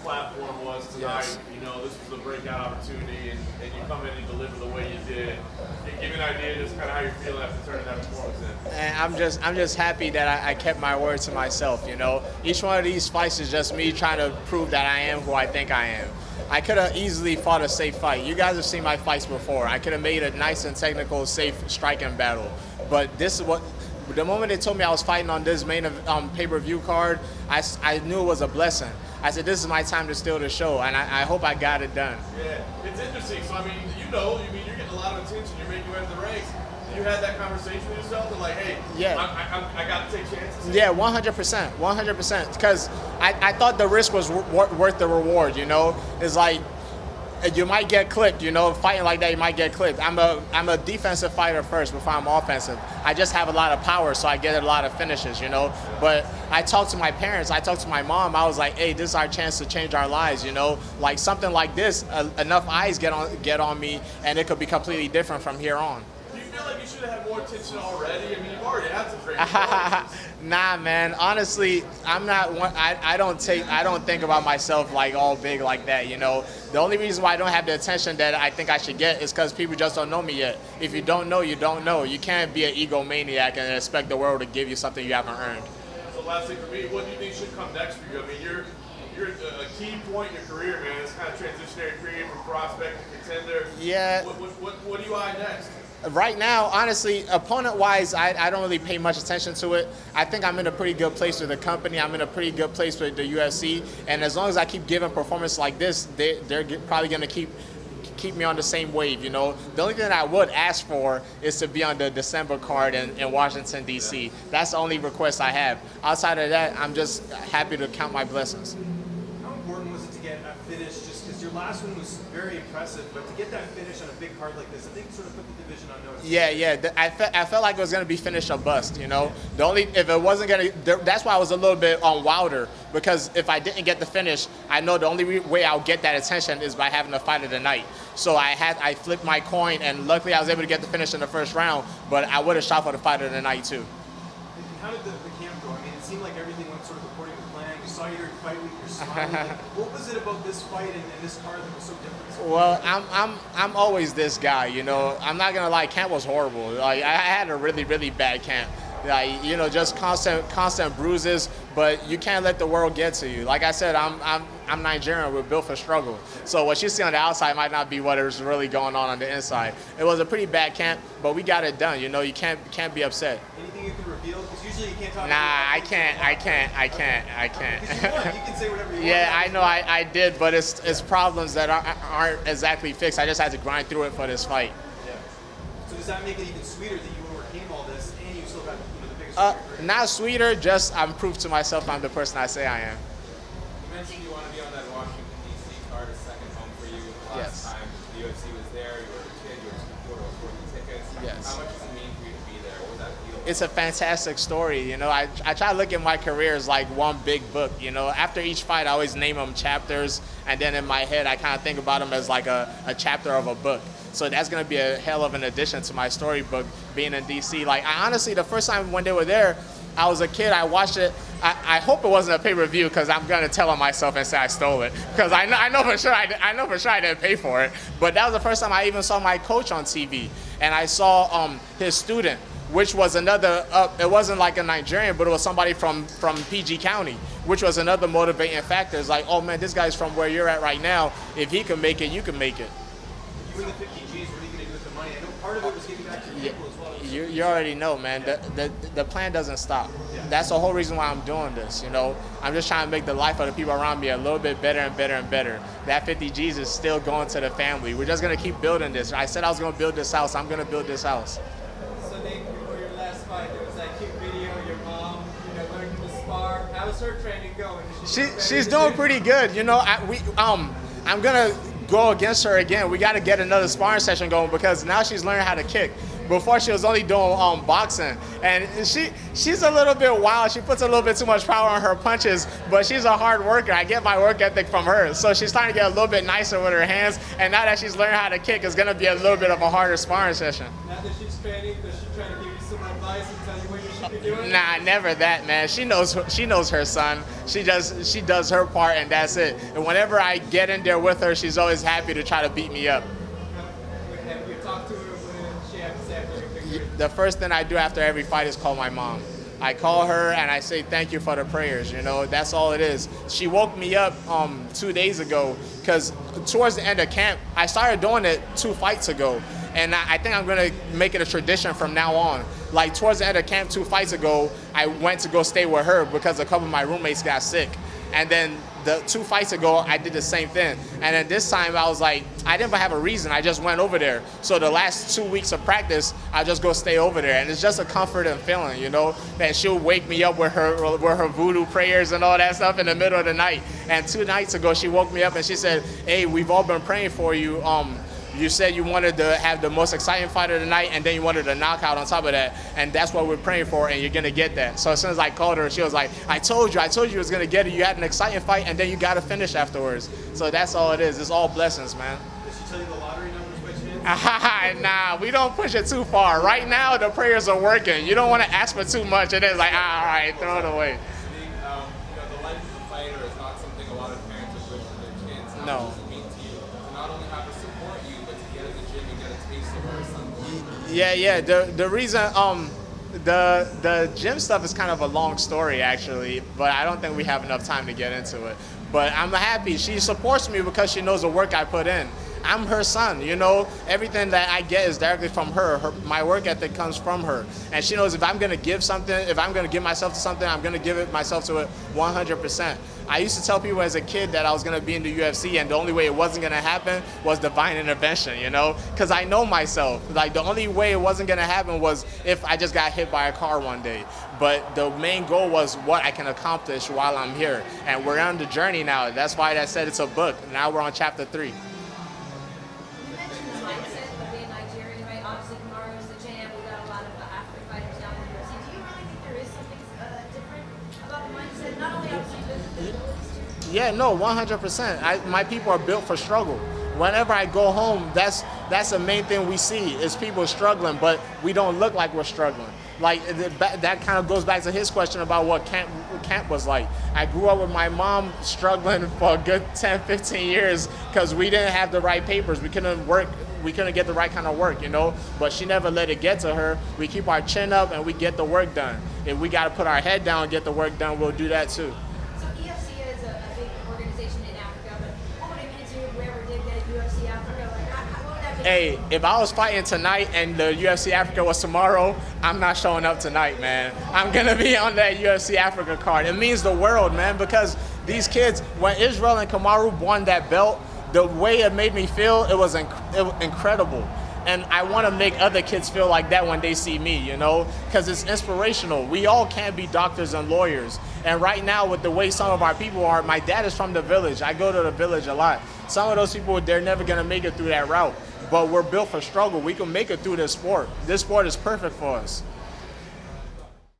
platform was tonight. Yes. You know, this was a breakout opportunity, and you come in and deliver the way you did. Give me an idea just kind of how you're feeling after turning that performance in. And I'm just happy that I kept my word to myself. You know, each one of these fights is just me trying to prove that I am who I think I am. I could have easily fought a safe fight. You guys have seen my fights before. I could have made a nice and technical, safe striking battle. But this is what, the moment they told me I was fighting on this main pay-per-view card, I knew it was a blessing. I said, this is my time to steal the show, and I hope I got it done. Yeah, it's interesting. So, I mean, you're getting a lot of attention. You're making your way to the ranks. You had that conversation with yourself and like, hey, yeah, I got to take chances. Yeah, 100%. Because I thought the risk was worth the reward, you know? It's like, you might get clipped, you know? Fighting like that, you might get clipped. I'm a defensive fighter first before I'm offensive. I just have a lot of power, so I get a lot of finishes, you know? But I talked to my parents, I talked to my mom, I was like, hey, this is our chance to change our lives, you know? Like something like this, enough eyes get on me, and it could be completely different from here on. I feel like you should have had more attention already. I mean, you've already had some great Nah, man. Honestly, I'm not one. I don't think about myself like all big like that. You know, the only reason why I don't have the attention that I think I should get is because people just don't know me yet. If you don't know, you don't know. You can't be an egomaniac and expect the world to give you something you haven't earned. So, last thing for me, what do you think should come next for you? I mean, you're a key point in your career, man. It's kind of transitionary period from prospect to contender. Yeah. What do you eye next? Right now, honestly, opponent-wise, I don't really pay much attention to it. I think I'm in a pretty good place with the company. I'm in a pretty good place with the UFC. And as long as I keep giving performance like this, they're probably going to keep me on the same wave, you know. The only thing that I would ask for is to be on the December card in Washington, D.C. That's the only request I have. Outside of that, I'm just happy to count my blessings. How important was it to get a finish? Just because your last one was very impressive, but to get that finish on a big card like this, I think sort of put the division on notice. Yeah. I felt like it was gonna be finish or bust. You know, if it wasn't gonna, that's why I was a little bit on Wilder, because if I didn't get the finish, I know the only way I'll get that attention is by having the fight of the night. So I flipped my coin, and luckily I was able to get the finish in the first round. But I would have shot for the fight of the night too. And how did the camp go? I mean, it seemed like everything went sort of according to plan. You saw your fight week, you're smiling. What was it about this fight and this card that was so different? Well, I'm always this guy, you know. I'm not gonna lie, camp was horrible. Like I had a really bad camp. Like, you know, just constant bruises, but you can't let the world get to you. Like I said, I'm Nigerian, we're built for struggle. So what you see on the outside might not be what is really going on the inside. It was a pretty bad camp, but we got it done. You know, you can't be upset. Anything you can reveal? Because usually you can't talk Nah, about I can't. Because you won. You can say whatever you want. Yeah, I know I did, but it's problems that aren't exactly fixed. I just had to grind through it for this fight. Yeah. So does that make it even sweeter that you overcame all this and you still got the biggest fight of your career? Not sweeter, just I'm proof to myself I'm the person I say I am. You mentioned you want to be on that Washington D.C. card, a second home for you. Last time the UFC was there, you were a kid, you were supporting tickets. Yes. How much does it mean for you to be there? What was that feel? It's a fantastic story, you know. I try to look at my career as like one big book, you know. After each fight, I always name them chapters, and then in my head, I kind of think about them as like a chapter of a book. So that's going to be a hell of an addition to my storybook, being in D.C. Like, honestly, the first time when they were there, I was a kid, I watched it. I hope it wasn't a pay-per-view, because I'm going to tell on myself and say I stole it. Because I know for sure I didn't pay for it. But that was the first time I even saw my coach on TV. And I saw his student, which was another, it wasn't like a Nigerian, but it was somebody from PG County, which was another motivating factor. It's like, oh man, this guy's from where you're at right now. If he can make it, you can make it. You win the 50 Gs, what are you going to do with the money? I know part of it was getting back to the people as well. You already know, man. The plan doesn't stop. That's the whole reason why I'm doing this, you know. I'm just trying to make the life of the people around me a little bit better and better and better. That 50 Gs is still going to the family. We're just going to keep building this. I said I was going to build this house. I'm going to build this house. Sodiq, before your last fight, there was that cute video of your mom, learning to spar. How's her training going? She's doing pretty good. You know, I'm going to go against her again. We got to get another sparring session going, because now she's learning how to kick. Before, she was only doing boxing, and she's a little bit wild. She puts a little bit too much power on her punches, but she's a hard worker. I get my work ethic from her, so she's starting to get a little bit nicer with her hands. And now that she's learning how to kick, it's gonna be a little bit of a harder sparring session. Now that she's training, does she try to give you some advice and tell you what you should be doing? Nah, never that, man. She knows her son. She does her part, and that's it. And whenever I get in there with her, she's always happy to try to beat me up. Have you talked to her? What did she have to say after your victory? The first thing I do after every fight is call my mom. I call her and I say thank you for the prayers. You know, that's all it is. She woke me up 2 days ago because towards the end of camp, I started doing it 2 fights ago. And I think I'm going to make it a tradition from now on. Like towards the end of camp 2 fights ago, I went to go stay with her because a couple of my roommates got sick. And then the 2 fights ago, I did the same thing. And then this time I was like, I didn't have a reason. I just went over there. So the last 2 weeks of practice, I just go stay over there. And it's just a comforting feeling, you know, that she'll wake me up with her voodoo prayers and all that stuff in the middle of the night. And 2 nights ago, she woke me up and she said, hey, we've all been praying for you. You said you wanted to have the most exciting fight of the night, and then you wanted a knockout on top of that, and that's what we're praying for, and you're gonna get that. So as soon as I called her, she was like, I told you it was gonna get it. You had an exciting fight, and then you gotta finish afterwards. So that's all it is. It's all blessings, man. Did she tell you the lottery numbers by chance? Nah, we don't push it too far. Right now, the prayers are working. You don't want to ask for too much, and it's like, all right, throw it away. The life of a fighter is not something a lot of parents would wish for their kids. No. How does it mean to you to not only have to support you, but to get in the gym and get a taste of her at some point? Yeah. The reason the gym stuff is kind of a long story actually, but I don't think we have enough time to get into it. But I'm happy she supports me because she knows the work I put in. I'm her son, you know. Everything that I get is directly from her. My work ethic comes from her. And she knows if I'm going to give something, if I'm going to give myself to something, I'm going to give it myself to it 100%. I used to tell people as a kid that I was going to be in the UFC, and the only way it wasn't going to happen was divine intervention, you know, because I know myself. Like, the only way it wasn't going to happen was if I just got hit by a car one day. But the main goal was what I can accomplish while I'm here. And we're on the journey now. That's why I said it's a book. Now we're on chapter 3. You mentioned the mindset of being Nigerian, right? Obviously, Kamaru is the champ. We got a lot of African fighters down in the UFC. Do you really think there is something different about the mindset? Not only obviously the abilities to. Yeah, no, 100%. My people are built for struggle. Whenever I go home, that's the main thing we see is people struggling, but we don't look like we're struggling. Like, that kind of goes back to his question about what camp was like. I grew up with my mom struggling for a good 10, 15 years because we didn't have the right papers. We couldn't work. We couldn't get the right kind of work, you know, but she never let it get to her. We keep our chin up and we get the work done. If we got to put our head down and get the work done, we'll do that too. So UFC is a big organization in Africa, but what would it mean to you if we ever did get UFC Africa? Like, what would that be? Hey, if I was fighting tonight and the UFC Africa was tomorrow, I'm not showing up tonight, man. I'm going to be on that UFC Africa card. It means the world, man, because these kids, when Israel and Kamaru won that belt, the way it made me feel, it was incredible. And I want to make other kids feel like that when they see me, you know, because it's inspirational. We all can't be doctors and lawyers. And right now, with the way some of our people are, my dad is from the village. I go to the village a lot. Some of those people, they're never going to make it through that route. But we're built for struggle. We can make it through this sport. This sport is perfect for us.